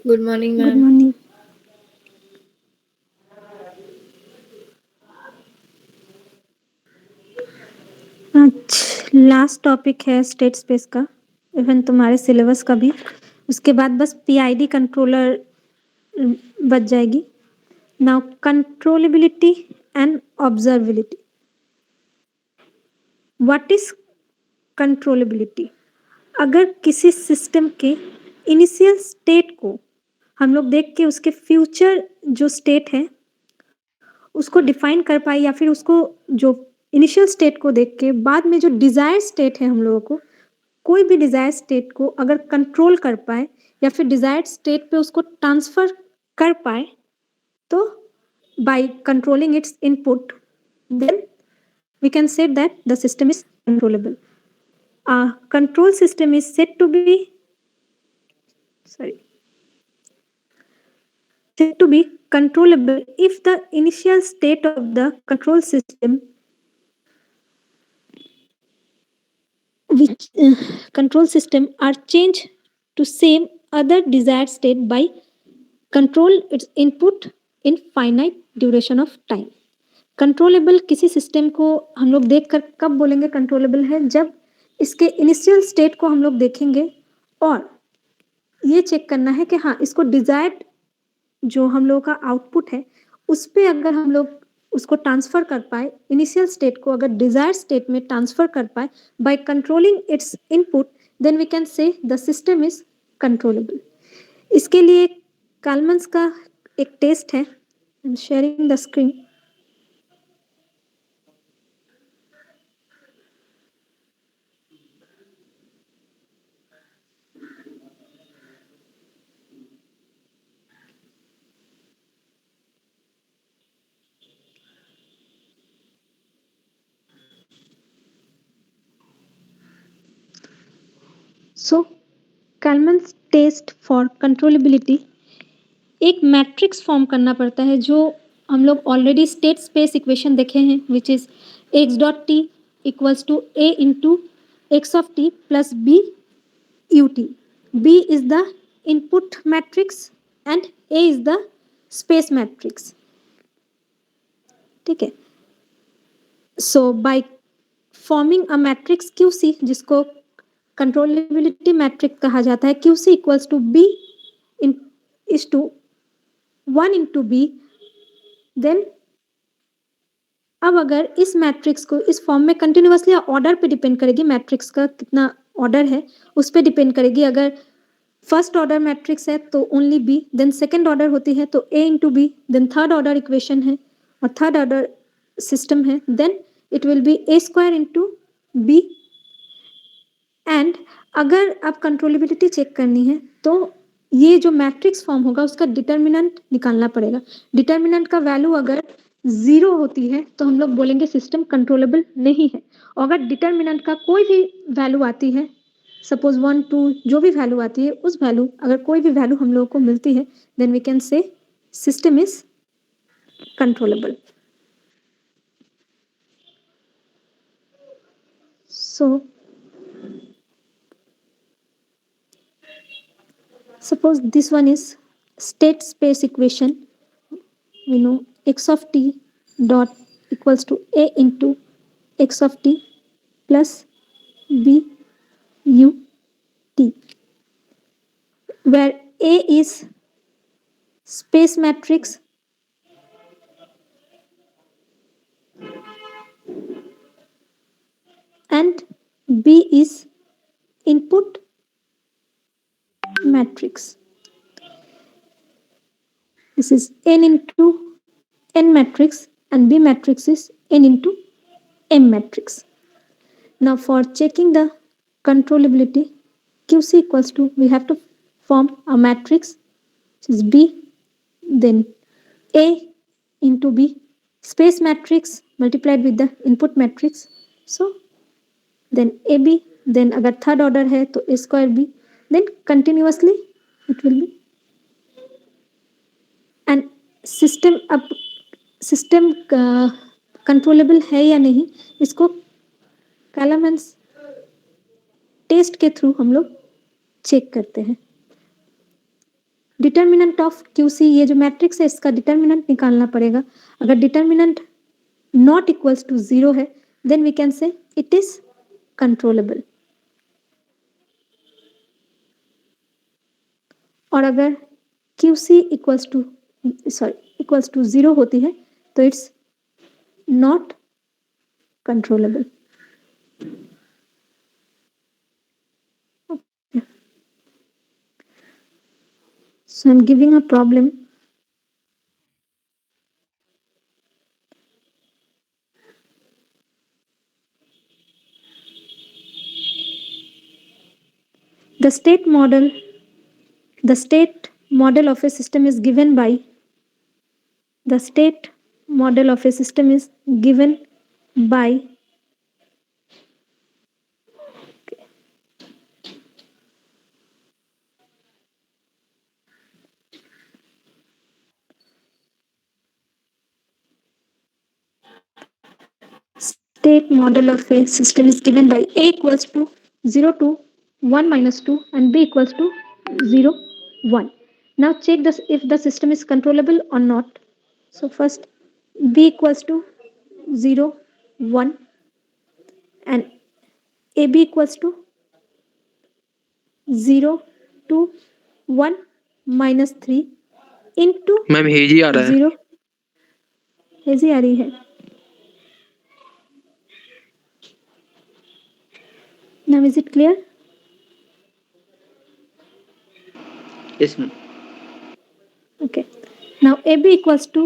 Good morning, Good ma'am. morning. आज last topic है state space का, इवन तुम्हारे सिलेबस का भी। उसके बाद बस पीआईडी कंट्रोलर बच जाएगी। Now controllability and observability. What is controllability? अगर किसी सिस्टम के इनिशियल स्टेट को हम लोग देख के उसके फ्यूचर जो स्टेट है उसको डिफाइन कर पाए, या फिर उसको जो इनिशियल स्टेट को देख के बाद में जो डिजायर स्टेट है हम लोगों को, कोई भी डिजायर स्टेट को अगर कंट्रोल कर पाए या फिर डिजायर्ड स्टेट पे उसको ट्रांसफर कर पाए, तो by controlling its input then we can say that the system is controllable. A control system is said to be controllable if the initial state of the control system which control system are changed to same other desired state by control its input in finite duration of time. Controllable किसी system को हम लोग देखकर कब बोलेंगे controllable है? जब इसके इनिशियल स्टेट को हम लोग देखेंगे और ये चेक करना है कि हाँ, इसको डिजायर्ड जो हम लोगों का आउटपुट है उस पर अगर हम लोग उसको ट्रांसफर कर पाए, इनिशियल स्टेट को अगर डिजायर्ड स्टेट में ट्रांसफर कर पाए by controlling its input, then we can say the system is controllable. इसके लिए काल्मन्स का एक टेस्ट है। I am sharing the screen. So Kalman's test for controllability, एक मैट्रिक्स फॉर्म करना पड़ता है जो हम लोग ऑलरेडी स्टेट स्पेस इक्वेशन देखे हैं, which is X dot T equals to A into X of T plus B U T. B is the input matrix and A is the space matrix. ठीक है। So by forming a matrix Q C, जिसको controllability matrix कहा जाता है, Q C equals to B is to 1 into B, then अब अगर इस matrix को इस फॉर्म में कंटिन्यूअसली ऑर्डर पे डिपेंड करेगी, मैट्रिक्स का कितना ऑर्डर है उस पर डिपेंड करेगी। अगर फर्स्ट ऑर्डर मैट्रिक्स है तो only B, then second order होती है तो A into B, then third order equation है और थर्ड ऑर्डर सिस्टम है, then it will be A square into B. And अगर आप कंट्रोलेबिलिटी चेक करनी है तो ये जो मैट्रिक्स फॉर्म होगा उसका डिटर्मिनेंट निकालना पड़ेगा। डिटर्मिनेंट का वैल्यू अगर 0 होती है तो हम लोग बोलेंगे सिस्टम कंट्रोलेबल नहीं है, और अगर डिटर्मिनेंट का कोई भी वैल्यू आती है, सपोज 1 2 जो भी वैल्यू आती है, उस वैल्यू अगर कोई भी वैल्यू हम लोगों को मिलती है, then we can say system is controllable. So suppose this one is state space equation. We know x of t dot equals to a into x of t plus b u t, where a is space matrix and b is input matrix. This is n into n matrix and b matrix is n into m matrix. Now for checking the controllability, QC equals to, we have to form a matrix which is B, then A into B, space matrix multiplied with the input matrix. So then AB, then अगर third order है तो A square B, then continuously it will be, and system अब system controllable है या नहीं, इसको कालामेंस test के through हम लोग चेक करते हैं। डिटर्मिनेंट ऑफ क्यूसी, ये जो मैट्रिक्स है इसका डिटर्मिनेंट निकालना पड़ेगा. अगर डिटर्मिनेंट नॉट इक्वल्स टू 0 है then we can say it is controllable. और अगर क्यूसी इक्वल्स टू 0 होती है तो it's not controllable. So I'm giving a problem. The state model of a system is given by the state model of a system is given by state model of a system is given by a equals to 0 to 1 minus 2 and b equals to 0 1. Now check this if the system is controllable or not. So first b equals to 0 1 and ab equals to 0 to 1 minus 3 into ma'am hazy आ रहा है. 0 hazy आ रही है. Now is it clear? Yes ma'am. Okay. Now AB equals to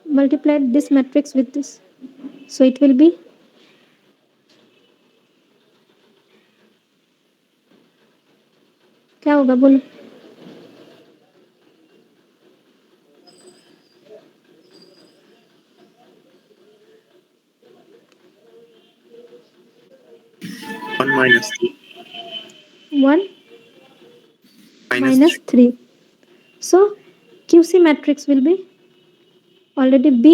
multiply this matrix with this. So it will be क्या होगा बोलो. One minus 3. 1 minus 3. So QC matrix will be already B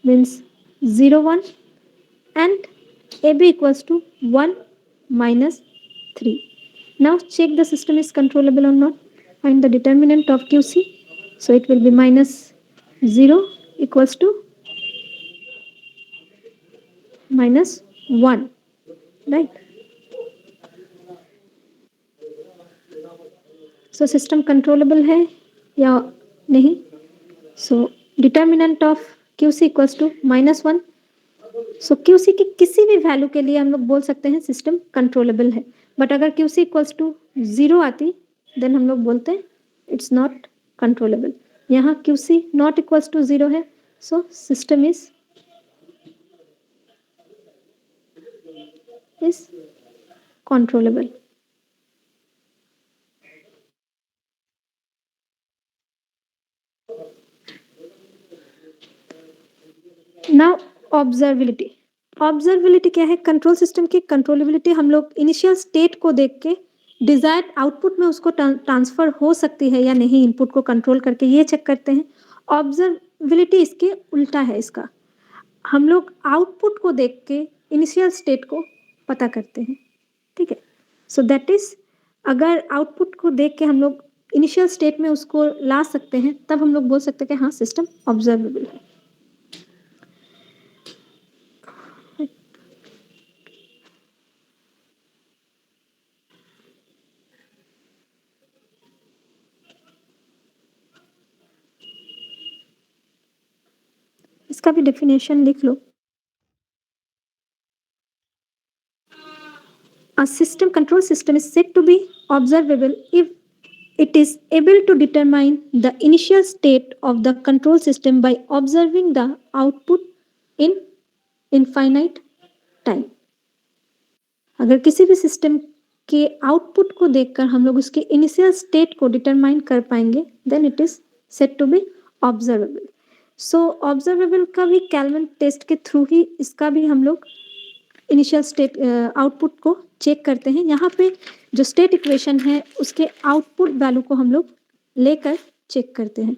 means 0 1 and AB equals to 1 minus 3. Now check the system is controllable or not. Find the determinant of QC. So it will be minus 0 equals to minus 1, right? So system controllable है या नहीं. So determinant of QC equals to minus 1. So QC की किसी भी value के लिए हम लोग बोल सकते हैं सिस्टम कंट्रोलेबल है. बट अगर QC इक्वल्स टू 0 आती देन हम लोग बोलते हैं इट्स नॉट कंट्रोलेबल. यहाँ QC नॉट इक्वल्स टू 0 है so system is controllable. Now observability क्या है. कंट्रोल सिस्टम की कंट्रोलेबिलिटी हम लोग इनिशियल स्टेट को देख के डिजायर्ड आउटपुट में उसको ट्रांसफर हो सकती है या नहीं इनपुट को कंट्रोल करके ये चेक करते हैं. ऑब्जर्वेबिलिटी इसके उल्टा है. इसका हम लोग आउटपुट को देख के इनिशियल स्टेट को पता करते हैं. ठीक है. सो दैट इज अगर आउटपुट को देख के हम लोग इनिशियल स्टेट में उसको ला सकते हैं तब हम लोग बोल सकते हैं कि हाँ सिस्टम ऑब्जर्वेबल है. इसका भी डेफिनेशन लिख लो. A system control system is said to be observable if it is able to determine the initial state of the control system by observing the output in infinite time. अगर किसी भी system के output को देखकर हम लोग उसके initial state को डिटरमाइन कर पाएंगे then it is said to be observable. So observable का भी कैल्विन टेस्ट के थ्रू ही इसका भी हम लोग इनिशियल स्टेट आउटपुट को चेक करते हैं. यहाँ पे जो स्टेट इक्वेशन है उसके आउटपुट वैल्यू को हम लोग लेकर चेक करते हैं.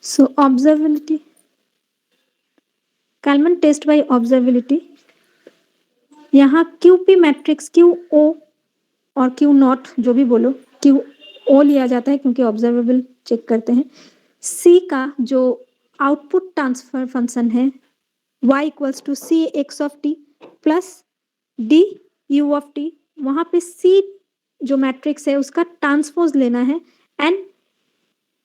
So observability, Kalman test by observability. यहाँ QP मैट्रिक्स QO और Q नॉट जो भी बोलो, QO लिया जाता है क्योंकि ऑब्जर्वेबल चेक करते हैं. C का जो आउटपुट ट्रांसफर फंक्शन है y equals to C x of t plus D U of t, वहां पे C जो मैट्रिक्स है उसका ट्रांसपोज लेना है एंड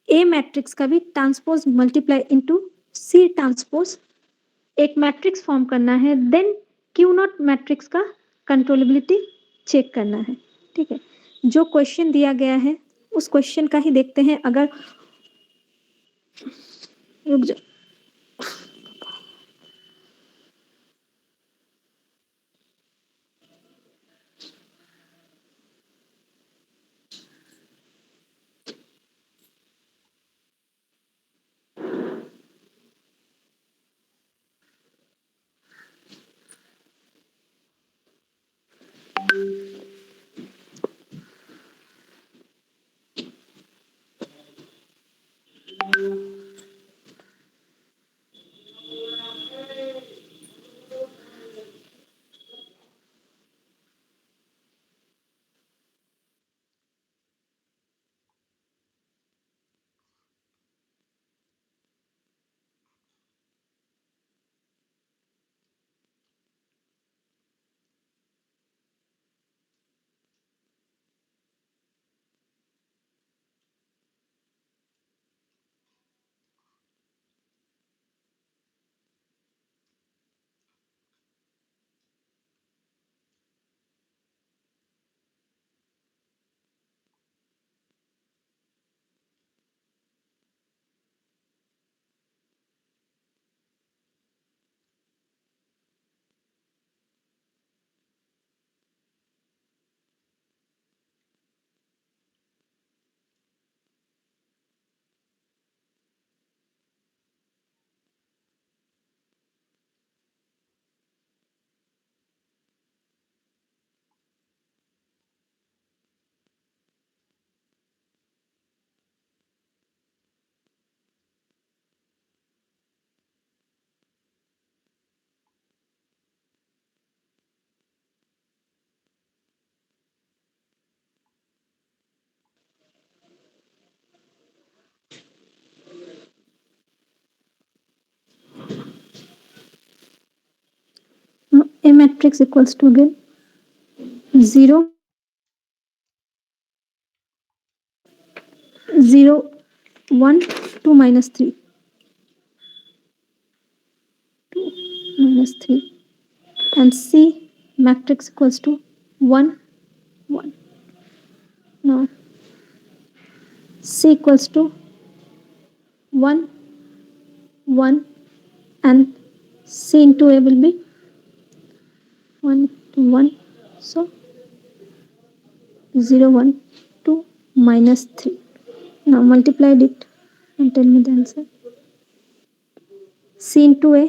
A मैट्रिक्स का भी transpose multiply into C transpose एक मैट्रिक्स फॉर्म करना है, देन क्यू नॉट मैट्रिक्स का कंट्रोलेबिलिटी चेक करना है. ठीक है, जो क्वेश्चन दिया गया है उस क्वेश्चन का ही देखते हैं. अगर रुक जाओ, A matrix equals to again 0 0 1 2 minus 3 2 minus 3 and C matrix equals to 1 1. Now C equals to 1 1 and C into A will be 1 to 1, so 0 1 2 minus 3. Now multiplied it and tell me the answer. C into A,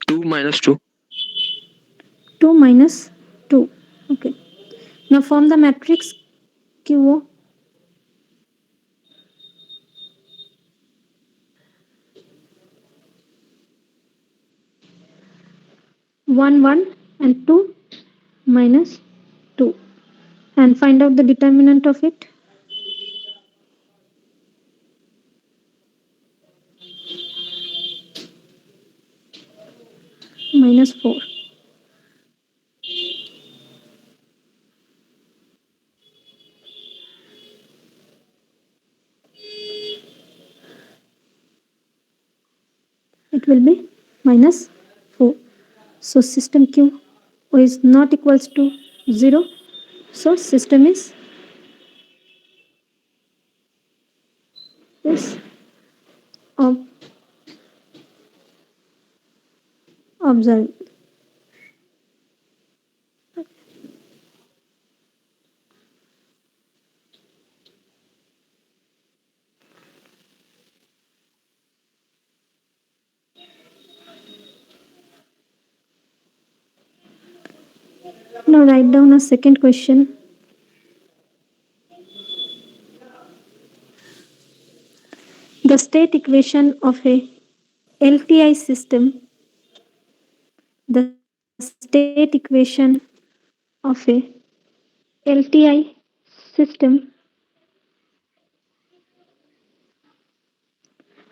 Two minus two. 2 minus 2. Okay. Now form the matrix QO. 1 1 and 2 minus 2 and find out the determinant of it. Minus 4. It will be minus 4. So system Q is not equals to 0. So system is ob- observable. Now write down a second question. The state equation of a LTI system, the state equation of a LTI system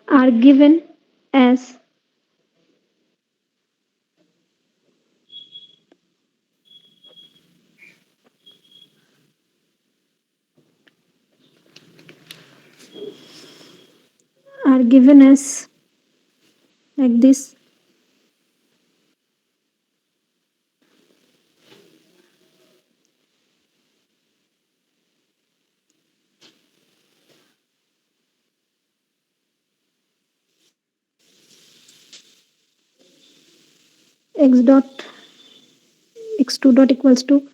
are given as like this. X dot x2 dot equals to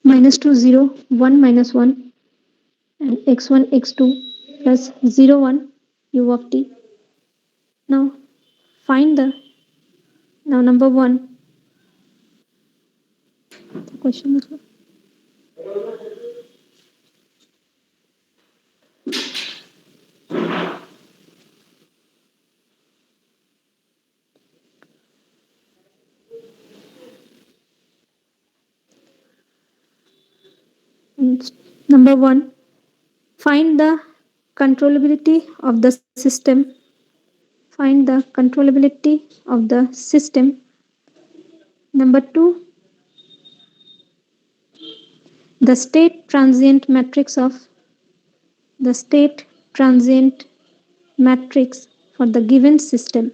-2 0 1 minus 1 and x1 x2 plus 0 1 u of t. Now find the now number 1 question is number 1, find the controllability of the system. Find the controllability of the system. Number 2, the state transient matrix of the state transient matrix for the given system.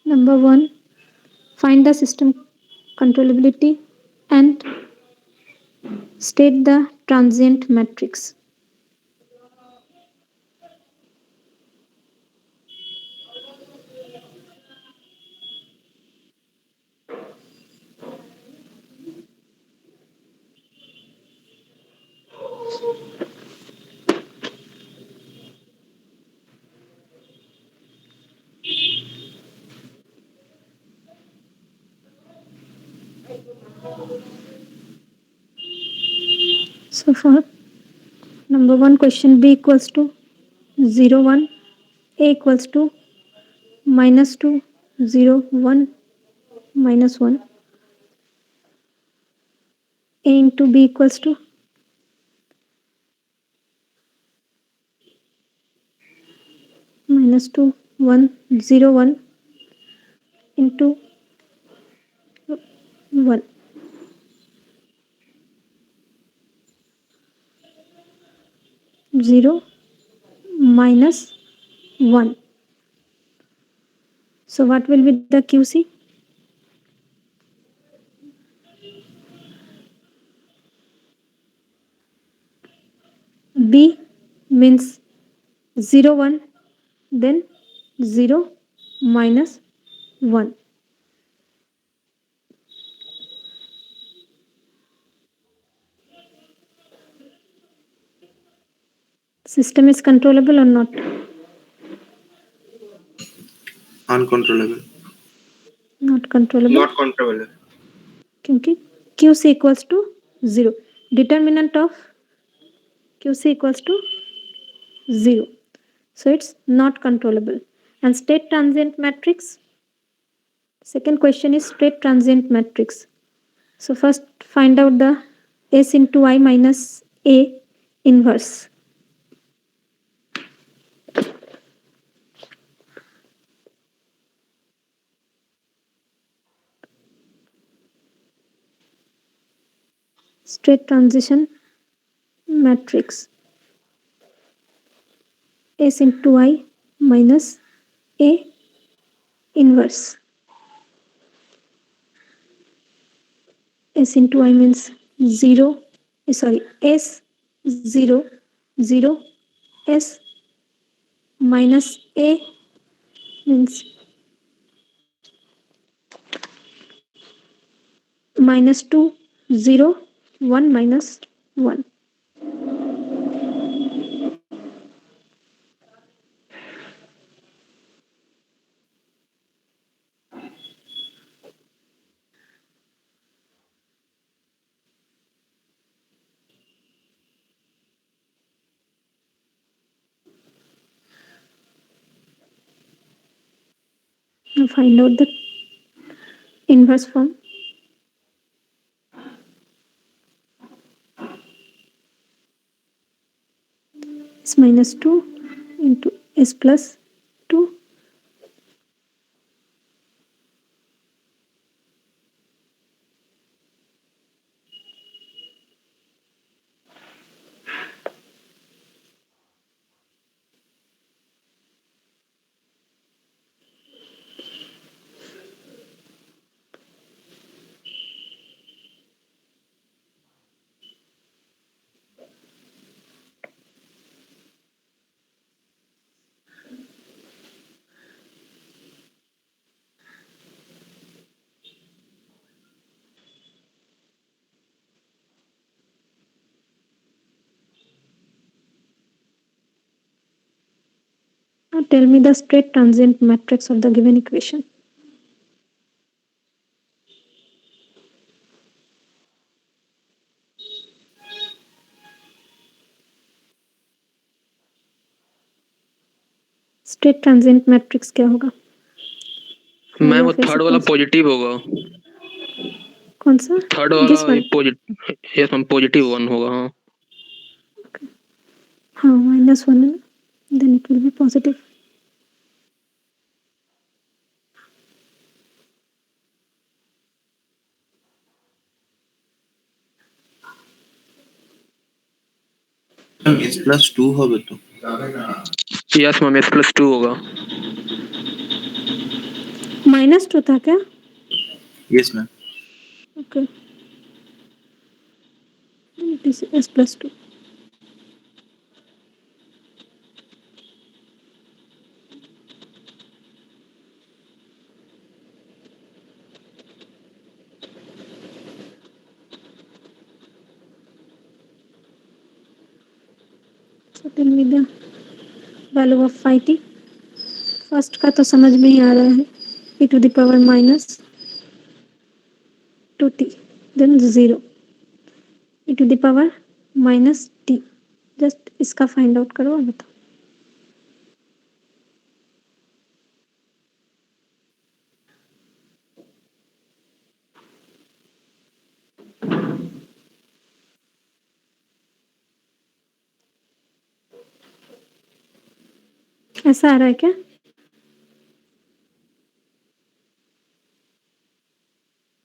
Number 1, find the system controllability and state the transient matrix. So for number 1 question, b equals to 0 1, a equals to -2 0 1 minus 1, a into b equals to -2 1 0 1 into 1. Zero minus 1. So what will be the QC? B means 0 1, then 0 minus 1. System is controllable or not? Uncontrollable. Not controllable. Not controllable. क्योंकि QC equals to 0. Determinant of QC equals to 0. So it's not controllable. And state transient matrix. Second question is state transient matrix. So first find out the S into I minus A inverse. State transition matrix. S into I minus A inverse. S into I means 0, sorry, S 0 0 S minus a means minus 2 0 1 minus 1. Now find out the inverse form. S minus 2 into s plus 2. Now tell me the straight transient matrix of the given equation. Straight transient matrix क्या होगा? Ma'am वो third वाला positive होगा। कौन सा? Third वाला positive 1 होगा। हाँ हाँ -1 है, then it will be positive. s plus 2 হবে তো? यस मैम s plus 2 होगा। -2 था क्या? Yes ma'am. Okay, this s plus 2. So tell me the value of phi t. First का तो समझ में ही आ रहा है, e to the power minus 2t, then 0, e to the power minus t. Just इसका फाइंड आउट करो और बताओ। ऐसा आ रहा है क्या?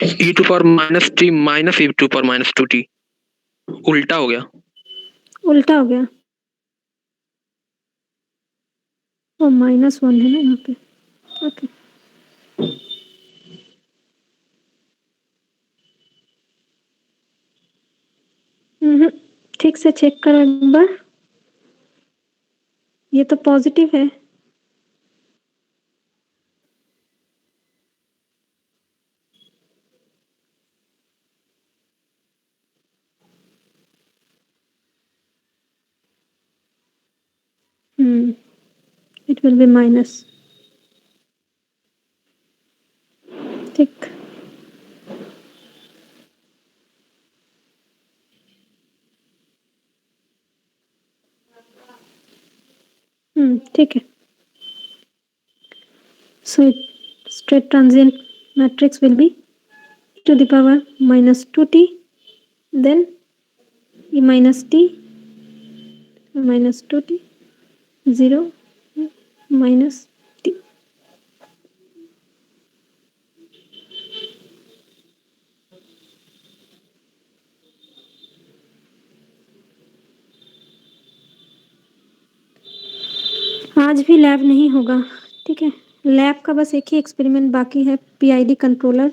e to power minus t minus e to power minus 2t उल्टा हो गया। उल्टा हो गया। ओ -1 है ना यहाँ पे। ओके, ठीक से चेक करो एक बार। ये तो पॉजिटिव है। It will B minus. ठीक, ठीक है। So straight transient matrix will be e to the power minus 2t, then e minus t minus 2t, 0 minus t. आज भी लैब नहीं होगा, ठीक है। लैब का बस एक ही एक्सपेरिमेंट बाकी है, पीआईडी कंट्रोलर।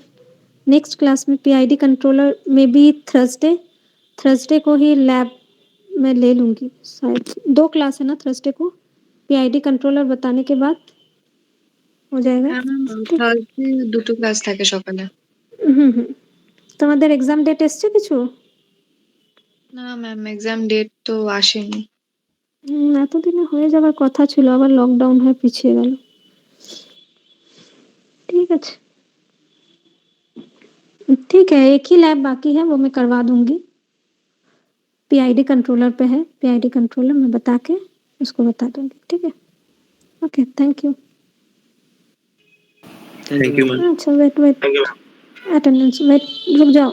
नेक्स्ट क्लास में पीआईडी कंट्रोलर में भी थर्सडे को ही लैब मैं ले लूँगी। शायद 2 क्लास है ना थर्सडे को, पीआईडी कंट्रोलर बताने के बाद हो जाएगा। হ্যাঁ ম্যাম, থার্সডে দুটো ক্লাস থাকে সকালে। হুম হুম তোমাদের এক্সাম ডেট এসছে কিছু? না ম্যাম, এক্সাম ডেট তো আসেনি। এতদিনে হয়ে যাবার কথা ছিল, আবার লকডাউন হয়ে পিছিয়ে গেল। ठीक है, ठीक है, एक ही लैब बाकी है, वो मैं करवा दूंगी। पीआईडी कंट्रोलर पे है, पीआईडी कंट्रोलर मैं बता के उसको बता दूंगी। ठीक है, okay, thank you. Thank you ma'am. अच्छा वेट वेट, अटेंडेंस वेट, रुक जाओ।